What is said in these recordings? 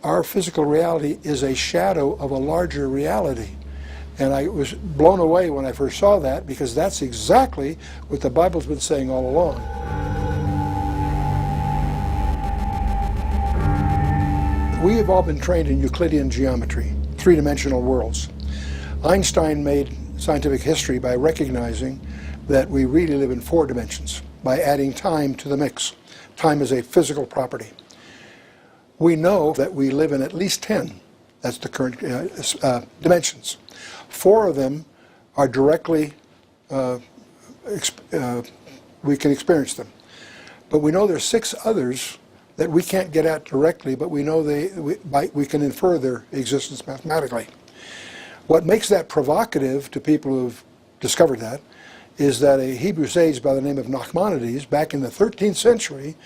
our physical reality is a shadow of a larger reality. And I was blown away when I first saw that, because that's exactly what the Bible's been saying all along. We have all been trained in Euclidean geometry, three-dimensional worlds. Einstein made scientific history by recognizing that we really live in 4 dimensions, by adding time to the mix. Time is a physical property. We know that we live in at least 10. That's the current dimensions. 4 of them are directly, we can experience them. But we know there's 6 others that we can't get at directly, but we know we can infer their existence mathematically. What makes that provocative to people who've discovered that is that a Hebrew sage by the name of Nachmanides, back in the 13th century,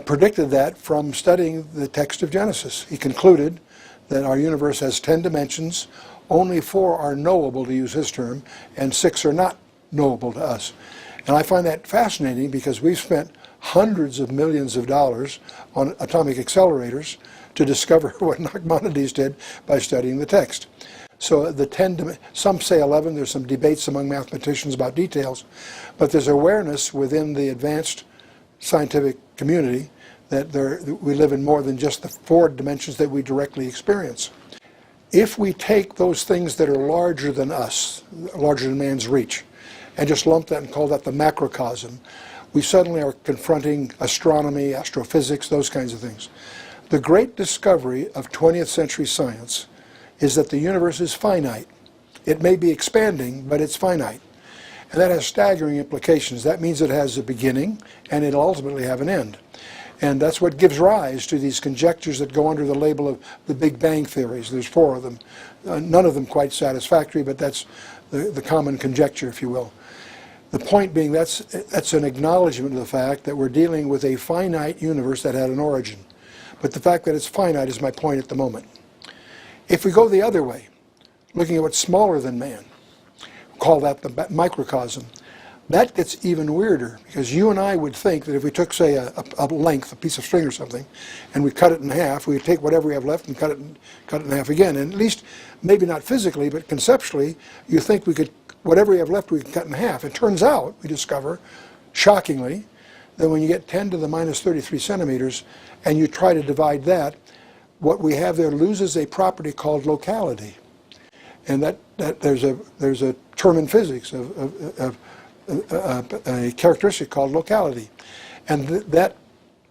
predicted that from studying the text of Genesis. He concluded that our universe has 10 dimensions, only 4 are knowable, to use his term, and 6 are not knowable to us. And I find that fascinating, because we've spent hundreds of millions of dollars on atomic accelerators to discover what Nachmanides did by studying the text. So the 10, some say 11, there's some debates among mathematicians about details, but there's awareness within the advanced scientific community that we live in more than just the 4 dimensions that we directly experience. If we take those things that are larger than us, larger than man's reach, and just lump that and call that the macrocosm, we suddenly are confronting astronomy, astrophysics, those kinds of things. The great discovery of 20th century science is that the universe is finite. It may be expanding, but it's finite. And that has staggering implications. That means it has a beginning, and it'll ultimately have an end. And that's what gives rise to these conjectures that go under the label of the Big Bang theories. There's 4 of them. None of them quite satisfactory, but that's the common conjecture, if you will. The point being, that's an acknowledgement of the fact that we're dealing with a finite universe that had an origin. But the fact that it's finite is my point at the moment. If we go the other way, looking at what's smaller than man, call that the microcosm, that gets even weirder, because you and I would think that if we took, say, a length, a piece of string or something, and we cut it in half, we would take whatever we have left and cut it in half again. And at least, maybe not physically, but conceptually, you think we could, whatever we have left, we can cut in half. It turns out, we discover, shockingly, that when you get 10 to the minus 33 centimeters, and you try to divide that, what we have there loses a property called locality. And that there's a term in physics of a characteristic called locality. And that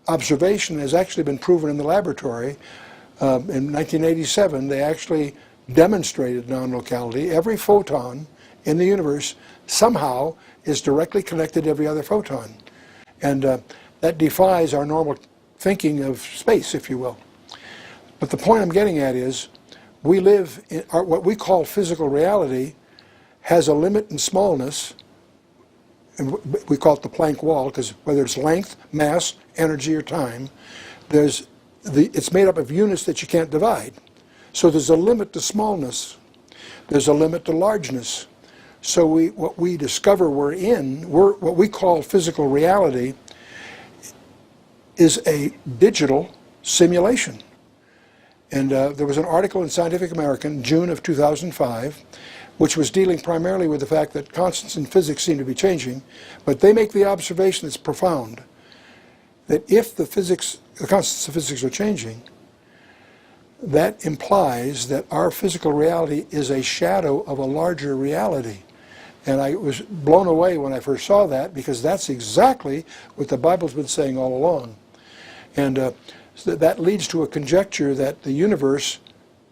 observation has actually been proven in the laboratory. In 1987, they actually demonstrated non-locality. Every photon in the universe somehow is directly connected to every other photon. And that defies our normal thinking of space, if you will. But the point I'm getting at is, we live in what we call physical reality has a limit in smallness, and we call it the Planck wall, because whether it's length, mass, energy, or time, it's made up of units that you can't divide. So there's a limit to smallness. There's a limit to largeness. So what we discover what we call physical reality is a digital simulation. And there was an article in Scientific American, June of 2005, which was dealing primarily with the fact that constants in physics seem to be changing, but they make the observation that's profound, that if the constants of physics are changing, that implies that our physical reality is a shadow of a larger reality. And I was blown away when I first saw that, because that's exactly what the Bible's been saying all along. And so that leads to a conjecture that the universe,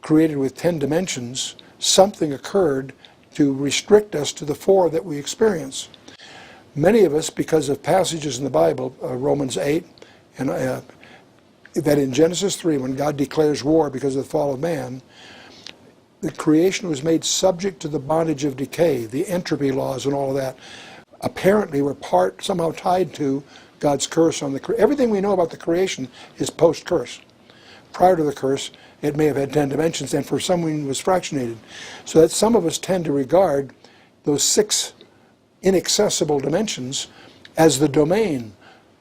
created with 10 dimensions, something occurred to restrict us to the 4 that we experience. Many of us, because of passages in the Bible, Romans 8, and that in Genesis 3, when God declares war because of the fall of man, the creation was made subject to the bondage of decay, the entropy laws and all of that. Apparently we're somehow tied to God's curse on everything we know about the creation is post-curse. Prior to the curse, it may have had 10 dimensions, and for some reason was fractionated. So that some of us tend to regard those 6 inaccessible dimensions as the domain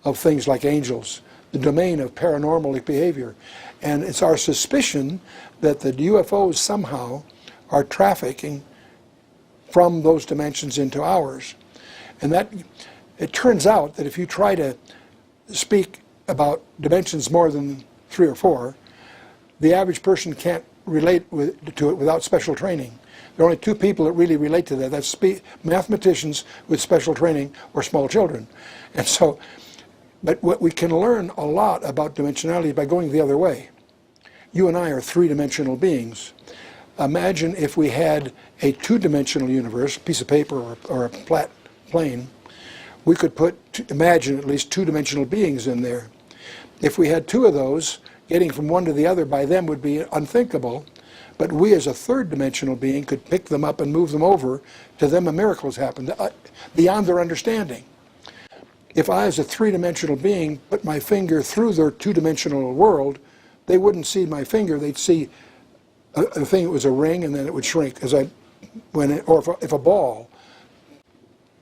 of things like angels, the domain of paranormal behavior. And it's our suspicion that the UFOs somehow are trafficking from those dimensions into ours. And that, it turns out that if you try to speak about dimensions more than 3 or 4, the average person can't relate to it without special training. There are only 2 people that really relate to that. That's mathematicians with special training or small children. And so, but what we can learn a lot about dimensionality by going the other way. You and I are 3-dimensional beings. Imagine if we had a 2-dimensional universe, a piece of paper or a flat plane. We could imagine at least 2-dimensional beings in there. If we had 2 of those, getting from one to the other by them would be unthinkable. But we as a 3rd-dimensional being could pick them up and move them over. To them a miracle has happened, beyond their understanding. If I as a 3-dimensional being put my finger through their 2-dimensional world, they wouldn't see my finger, they'd see a thing that was a ring, and then it would shrink. Or if a ball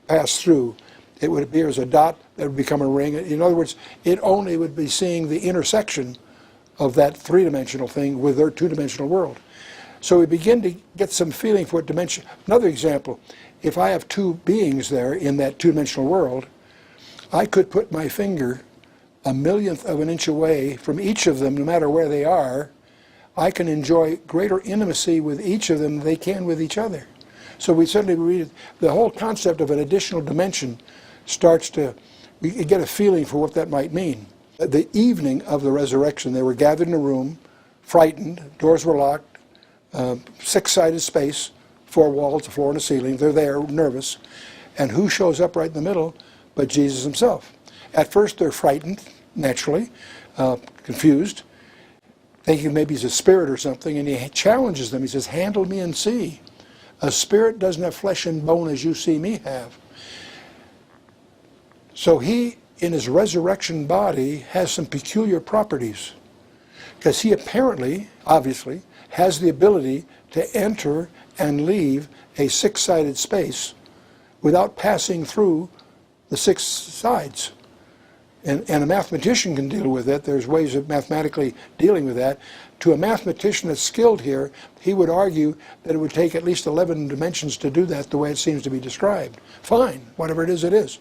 passed through, it would appear as a dot that would become a ring. In other words, it only would be seeing the intersection of that 3-dimensional thing with their 2-dimensional world. So we begin to get some feeling for what dimension. Another example, if I have 2 beings there in that 2-dimensional world, I could put my finger a millionth of an inch away from each of them, no matter where they are. I can enjoy greater intimacy with each of them than they can with each other. So we suddenly read the whole concept of an additional dimension starts to, we get a feeling for what that might mean. The evening of the resurrection, they were gathered in a room, frightened, doors were locked, 6-sided space, 4 walls, a floor and a ceiling. They're there, nervous. And who shows up right in the middle but Jesus himself? At first they're frightened, naturally, confused, thinking maybe he's a spirit or something, and he challenges them. He says, handle me and see. A spirit doesn't have flesh and bone as you see me have. So he, in his resurrection body, has some peculiar properties, because he apparently, obviously, has the ability to enter and leave a 6-sided space without passing through the 6 sides. And a mathematician can deal with it. There's ways of mathematically dealing with that. To a mathematician that's skilled here, he would argue that it would take at least 11 dimensions to do that the way it seems to be described. Fine, whatever it is, it is.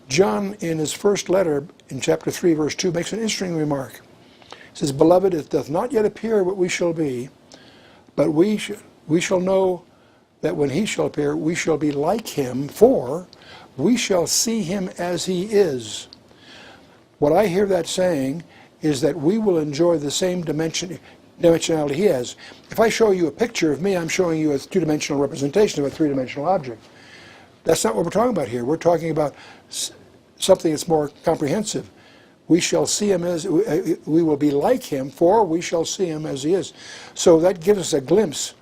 John, in his first letter, in chapter 3, verse 2, makes an interesting remark. He says, Beloved, it doth not yet appear what we shall be, but we shall know that when he shall appear, we shall be like him, for we shall see him as he is. What I hear that saying is that we will enjoy the same dimensionality he has. If I show you a picture of me, I'm showing you a 2-dimensional representation of a 3-dimensional object. That's not what we're talking about here. We're talking about something that's more comprehensive. We shall see him as, we will be like him, for we shall see him as he is. So that gives us a glimpse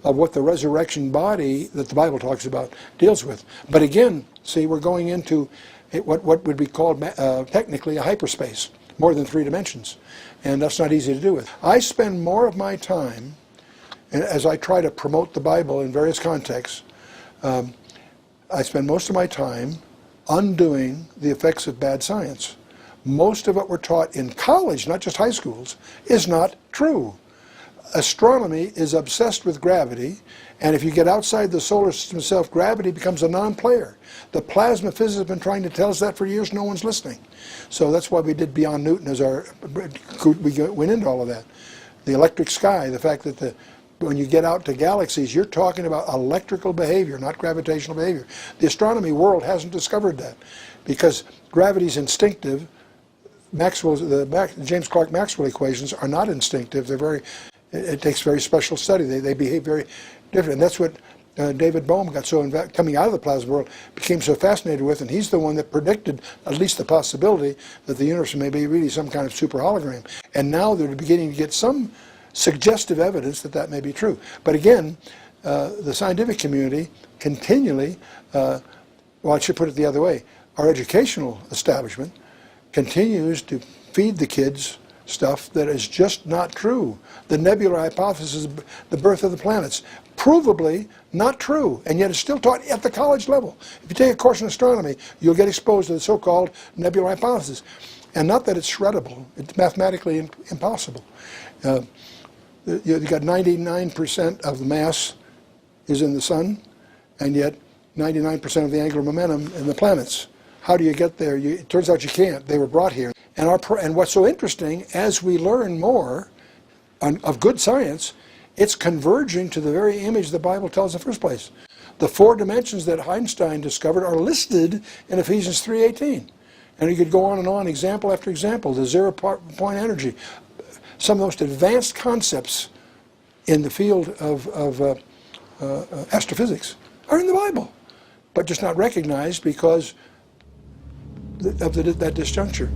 of what the resurrection body that the Bible talks about deals with. But again, see, we're going into what would be called technically a hyperspace, more than 3 dimensions. And that's not easy to do with. I spend more of my time, as I try to promote the Bible in various contexts, I spend most of my time undoing the effects of bad science. Most of what we're taught in college, not just high schools, is not true. Astronomy is obsessed with gravity, and if you get outside the solar system itself, gravity becomes a non-player. The plasma physicists have been trying to tell us that for years. No one's listening. So that's why we did Beyond Newton as we went into all of that. The electric sky, the fact that when you get out to galaxies, you're talking about electrical behavior, not gravitational behavior. The astronomy world hasn't discovered that, because gravity's instinctive. The James Clerk Maxwell equations are not instinctive. It takes very special study. They behave very different. And that's what David Bohm got coming out of the plasma world, became so fascinated with, and he's the one that predicted at least the possibility that the universe may be really some kind of super hologram. And now they're beginning to get some suggestive evidence that that may be true. But again, the scientific community continually, well, I should put it the other way, our educational establishment continues to feed the kids stuff that is just not true. The nebular hypothesis, the birth of the planets, provably not true, and yet it's still taught at the college level. If you take a course in astronomy, you'll get exposed to the so-called nebular hypothesis. And not that it's shreddable, it's mathematically impossible. You got 99% of the mass is in the sun, and yet 99% of the angular momentum in the planets. How do you get there? It turns out you can't. They were brought here. And what's so interesting, as we learn more of good science, it's converging to the very image the Bible tells in the first place. The 4 dimensions that Einstein discovered are listed in Ephesians 3:18. And you could go on, example after example, the zero-point energy. Some of the most advanced concepts in the field of astrophysics are in the Bible, but just not recognized because of that disjuncture.